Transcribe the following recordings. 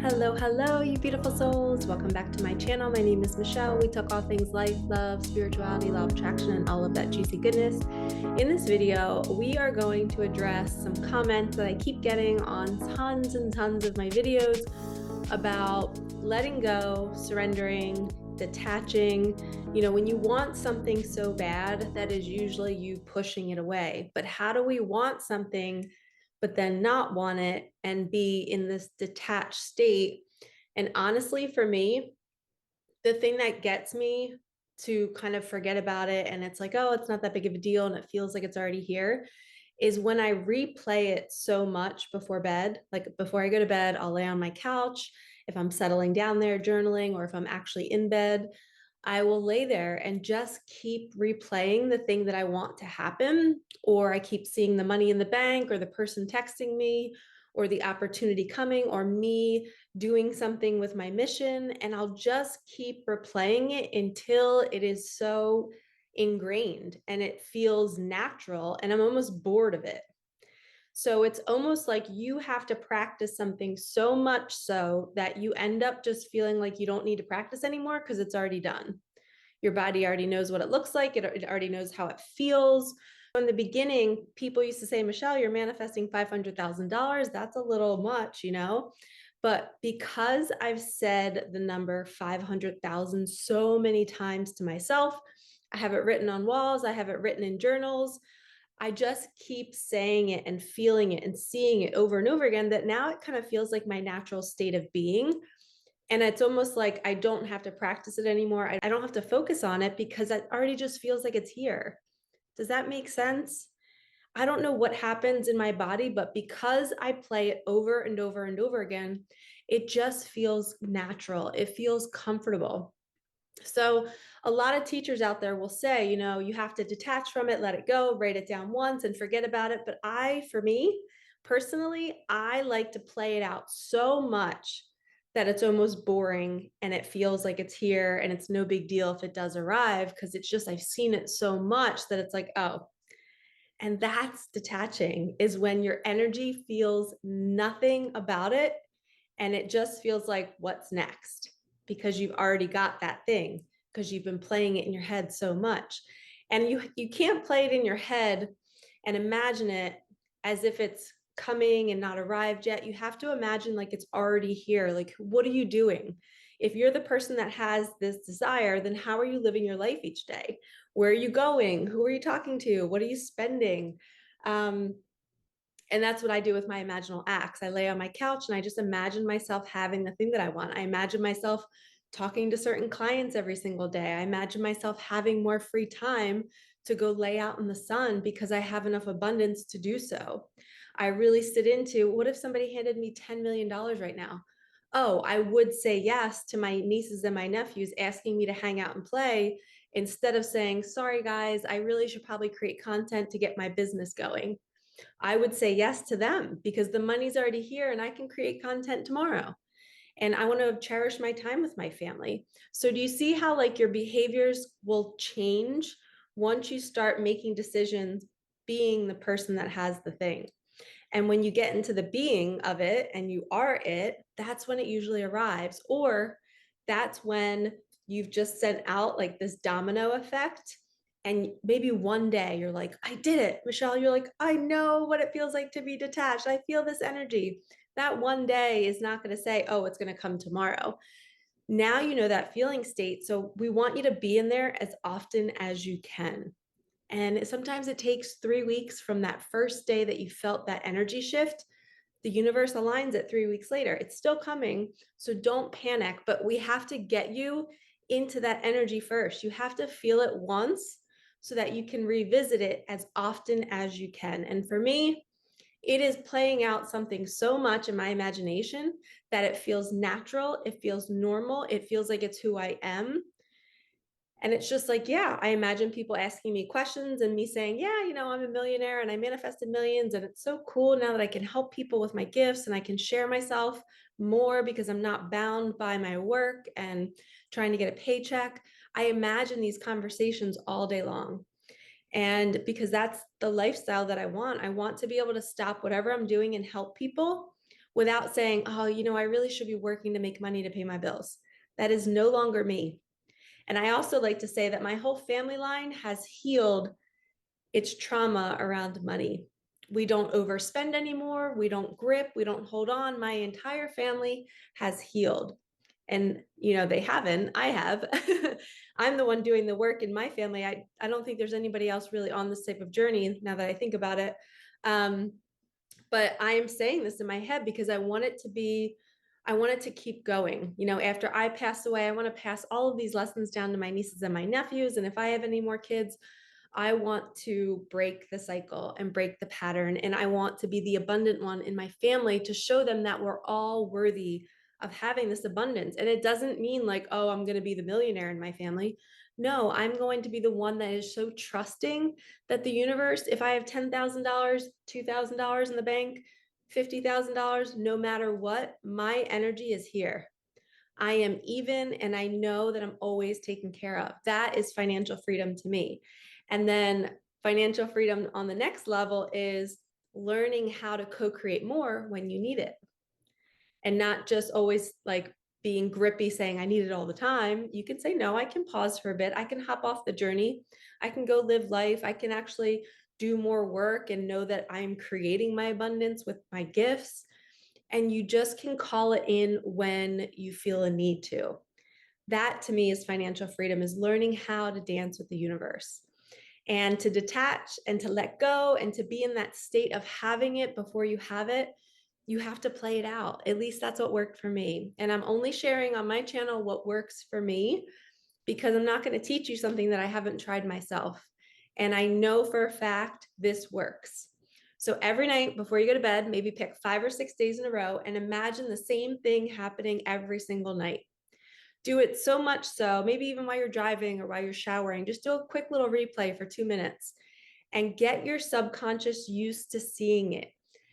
Hello, you beautiful souls. Welcome back to my channel. My name is Michelle. We talk all things life, love, spirituality, law of attraction, and all of that juicy goodness. In this video, we are going to address some comments that I keep getting on tons and tons of my videos about letting go, surrendering, detaching. You know, when you want something so bad, that is usually you pushing it away. But how do we want something but then not want it and be in this detached state? And honestly, for me, the thing that gets me to kind of forget about it and it's like, oh, it's not that big of a deal and it feels like it's already here, is when I replay it so much before bed. Like before I go to bed, I'll lay on my couch. If I'm settling down there journaling, or if I'm actually in bed, I will lay there and just keep replaying the thing that I want to happen. Or I keep seeing the money in the bank, or the person texting me, or the opportunity coming, or me doing something with my mission. And I'll just keep replaying it until it is so ingrained and it feels natural and I'm almost bored of it. So it's almost like you have to practice something so much so that you end up just feeling like you don't need to practice anymore because it's already done. Your body already knows what it looks like. It already knows how it feels. In the beginning, people used to say, Michelle, you're manifesting $500,000. That's a little much, you know? But because I've said the number 500,000 so many times to myself, I have it written on walls, I have it written in journals. I just keep saying it and feeling it and seeing it over and over again, that now it kind of feels like my natural state of being. And it's almost like I don't have to practice it anymore. I don't have to focus on it because it already just feels like it's here. Does that make sense? I don't know what happens in my body, but because I play it over and over and over again, it just feels natural. It feels comfortable. So a lot of teachers out there will say, you know, you have to detach from it, let it go, write it down once and forget about it. But for me personally, I like to play it out so much that it's almost boring and it feels like it's here and it's no big deal if it does arrive, because it's just, I've seen it so much that it's like, oh. And that's detaching, is when your energy feels nothing about it and it just feels like, what's next? Because you've already got that thing, because you've been playing it in your head so much. And you can't play it in your head and imagine it as if it's coming and not arrived yet. You have to imagine like it's already here. Like, what are you doing? If you're the person that has this desire, then how are you living your life each day? Where are you going? Who are you talking to? What are you spending? And that's what I do with my imaginal acts. I lay on my couch and I just imagine myself having the thing that I want. I imagine myself talking to certain clients every single day. I imagine myself having more free time to go lay out in the sun because I have enough abundance to do so. I really sit into, what if somebody handed me $10 million right now? Oh, I would say yes to my nieces and my nephews asking me to hang out and play, instead of saying, sorry guys, I really should probably create content to get my business going. I would say yes to them because the money's already here and I can create content tomorrow. And I want to cherish my time with my family. So do you see how like your behaviors will change once you start making decisions being the person that has the thing? And when you get into the being of it and you are it, that's when it usually arrives. Or that's when you've just sent out like this domino effect. And maybe one day you're like, I did it, Michelle. You're like, I know what it feels like to be detached. I feel this energy. That one day is not going to say, oh, it's going to come tomorrow. Now you know that feeling state. So we want you to be in there as often as you can. And sometimes it takes 3 weeks from that first day that you felt that energy shift. The universe aligns it 3 weeks later. It's still coming. So don't panic, but we have to get you into that energy first. You have to feel it once so that you can revisit it as often as you can. And for me, it is playing out something so much in my imagination that it feels natural. It feels normal. It feels like it's who I am. And it's just like, yeah, I imagine people asking me questions and me saying, yeah, you know, I'm a millionaire and I manifested millions. And it's so cool now that I can help people with my gifts and I can share myself more because I'm not bound by my work and trying to get a paycheck. I imagine these conversations all day long. And because that's the lifestyle that I want to be able to stop whatever I'm doing and help people without saying, oh, I really should be working to make money to pay my bills. That is no longer me. And I also like to say that my whole family line has healed its trauma around money. We don't overspend anymore. We don't grip. We don't hold on. My entire family has healed. And, they haven't. I have. I'm the one doing the work in my family. I don't think there's anybody else really on this type of journey now that I think about it. But I am saying this in my head because I want it to keep going. After I pass away, I want to pass all of these lessons down to my nieces and my nephews. And if I have any more kids, I want to break the cycle and break the pattern. And I want to be the abundant one in my family to show them that we're all worthy of having this abundance. And it doesn't mean like, oh, I'm going to be the millionaire in my family. No, I'm going to be the one that is so trusting that the universe, if I have $10,000, $2,000 in the bank, $50,000, no matter what, my energy is here. I am even, and I know that I'm always taken care of. That is financial freedom to me. And then financial freedom on the next level is learning how to co-create more when you need it. And not just always like being grippy saying I need it all the time. You can say, no, I can pause for a bit. I can hop off the journey. I can go live life. I can actually do more work and know that I'm creating my abundance with my gifts. And you just can call it in when you feel a need to. That to me is financial freedom, is learning how to dance with the universe and to detach and to let go and to be in that state of having it before you have it. You have to play it out. At least that's what worked for me. And I'm only sharing on my channel what works for me because I'm not going to teach you something that I haven't tried myself. And I know for a fact this works. So every night before you go to bed, maybe pick 5 or 6 days in a row and imagine the same thing happening every single night. Do it so much so, maybe even while you're driving or while you're showering, just do a quick little replay for 2 minutes and get your subconscious used to seeing it.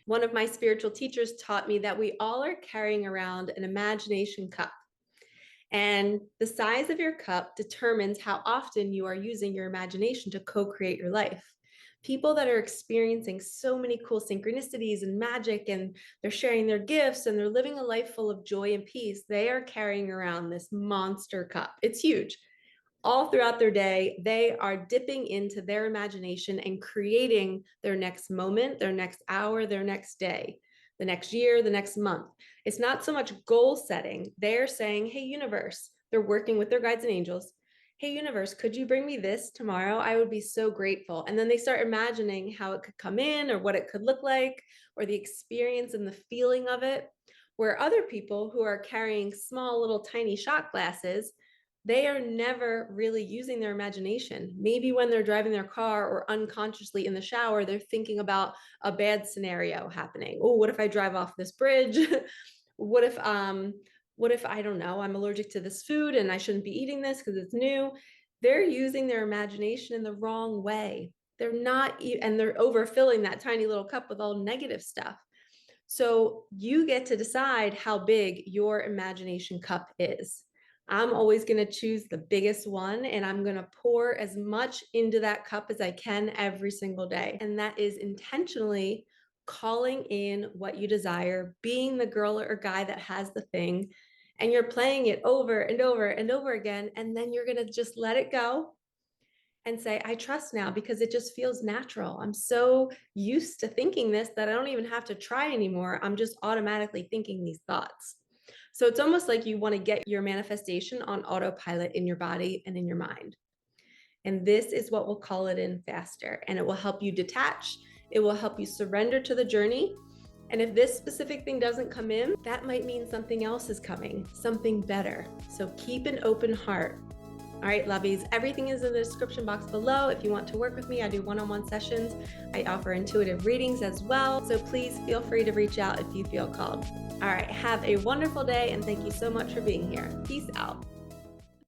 One of my spiritual teachers taught me that we all are carrying around an imagination cup. And the size of your cup determines how often you are using your imagination to co-create your life. People that are experiencing so many cool synchronicities and magic, and they're sharing their gifts and they're living a life full of joy and peace, they are carrying around this monster cup. It's huge. All throughout their day, they are dipping into their imagination and creating their next moment, their next hour, their next day, the next year, the next month. It's not so much goal setting. They're saying, hey, universe, they're working with their guides and angels. Hey, universe, could you bring me this tomorrow? I would be so grateful. And then they start imagining how it could come in or what it could look like or the experience and the feeling of it. Where other people who are carrying small little tiny shot glasses, they are never really using their imagination. Maybe when they're driving their car or unconsciously in the shower, they're thinking about a bad scenario happening. Oh, what if I drive off this bridge? what if I don't know, I'm allergic to this food and I shouldn't be eating this because it's new. They're using their imagination in the wrong way. They're not, and they're overfilling that tiny little cup with all negative stuff. So you get to decide how big your imagination cup is. I'm always going to choose the biggest one, and I'm going to pour as much into that cup as I can every single day. And that is intentionally calling in what you desire, being the girl or guy that has the thing, and you're playing it over and over and over again. And then you're going to just let it go and say, I trust now because it just feels natural. I'm so used to thinking this that I don't even have to try anymore. I'm just automatically thinking these thoughts. So it's almost like you want to get your manifestation on autopilot in your body and in your mind. And this is what will call it in faster. And it will help you detach. It will help you surrender to the journey. And if this specific thing doesn't come in, that might mean something else is coming, something better. So keep an open heart. All right, lovies, everything is in the description box below. If you want to work with me, I do one-on-one sessions. I offer intuitive readings as well. So please feel free to reach out if you feel called. All right, have a wonderful day and thank you so much for being here. Peace out.